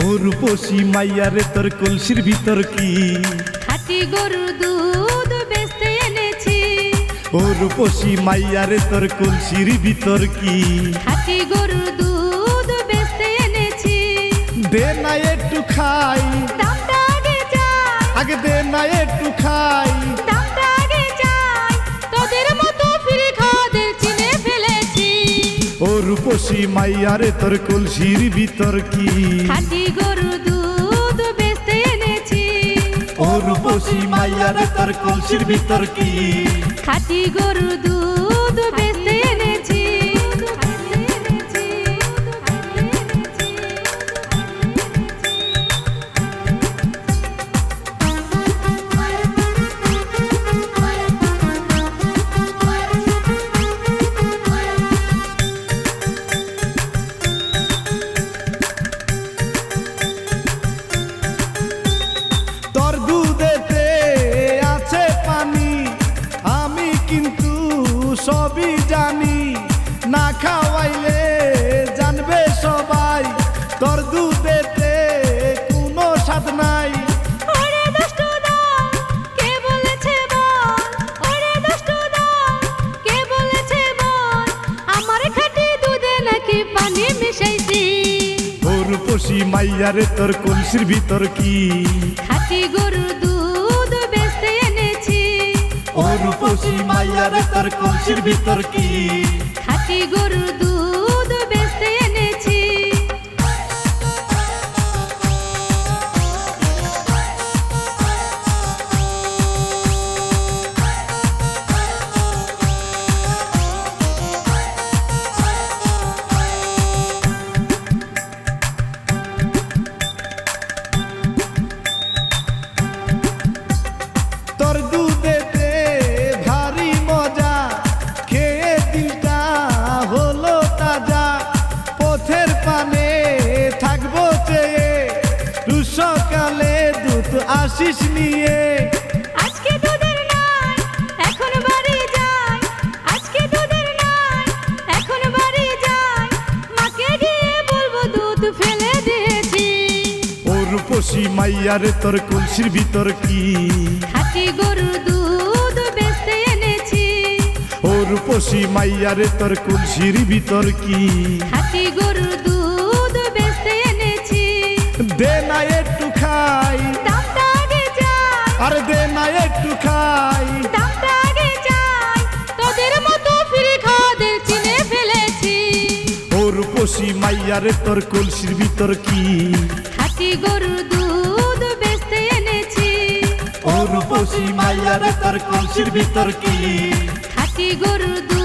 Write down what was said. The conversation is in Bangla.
ও রূপসী মাইয়া রে তোর কলসির ভিতর কি খাঁটি গরুর দুধ বেচতে এনেছি। ও রূপসী মাইয়া রে তোর কলসির ভিতর কি খাঁটি গরুর দুধ বেচতে এনেছি। দে না একটু খাই, দামটা আগে চাই, আগে দে না একটু খাই। দামটা আগে চাই, তোদের মতো ফিরে খাওয়াদের চিনে ফেলেছি। ও রূপসী মাইয়া রে তোর কলসির ভিতর কি খাঁটি গরুর দুধ বেচতে এনেছি। ও রূপসী মাইয়া রে তোর কলসির ভিতর কি খাঁটি গরুর দুধ বেচতে এনেছি। তোর দুধেতে আছে পানি, আমি কিন্তু সবই জানি। না খাওয়াইলে জানবে সবাই তোর দুধেতে কোনো স্বাদ নাই। ওরে দুষ্টু দল, কে বলেছে বল? ওরে দুষ্টু দল, কে বলেছে বল? আমার খাঁটি দুধে নাকি পানি মিশাইছি। ও রূপসী মাইয়া রে তোর কলসির ভিতর কি খাঁটি গরুর দুধ বেচতে এনেছি। ও রূপসী মাইয়া রে তোর কলসির ভিতর কি খাঁটি গরুর দুধ বেচতে এনেছি। তোর দুধেতে ভারী মজা, খেয়ে দিলটা হলো তাজা। পথের পানে থাকবো চেয়ে, রোজ সকালে দুধ আসিস নিয়ে। আজকে দুধের নাই, এখন বাড়ি যাই। আজকে দুধের নাই, এখন বাড়ি যাই। মাকে গিয়ে বলবো দুধ ফেলে দিয়েছি। ও রূপসী মাইয়া রে তোর কলসির ভিতর কি খাঁটি গরুর দুধ বেচতে এনেছি। ও রূপসী মাইয়া রে তোর কলসির ভিতর কি খাঁটি গরুর দুধ বেচতে এনেছি। দে না একটু খাই, দামটা আগে চাই, আরে দে না একটু খাই। দামটা আগে চাই, তোদের মতো ফিরে খাওয়াদের চিনে ফেলেছি। ও রূপসী মাইয়া রে তোর কলসির ভিতর কি খাঁটি গরুর দুধ বেচতে এনেছি। ও রূপসী মাইয়া রে তোর কলসির ভিতর কি খাঁটি গরুর দুধ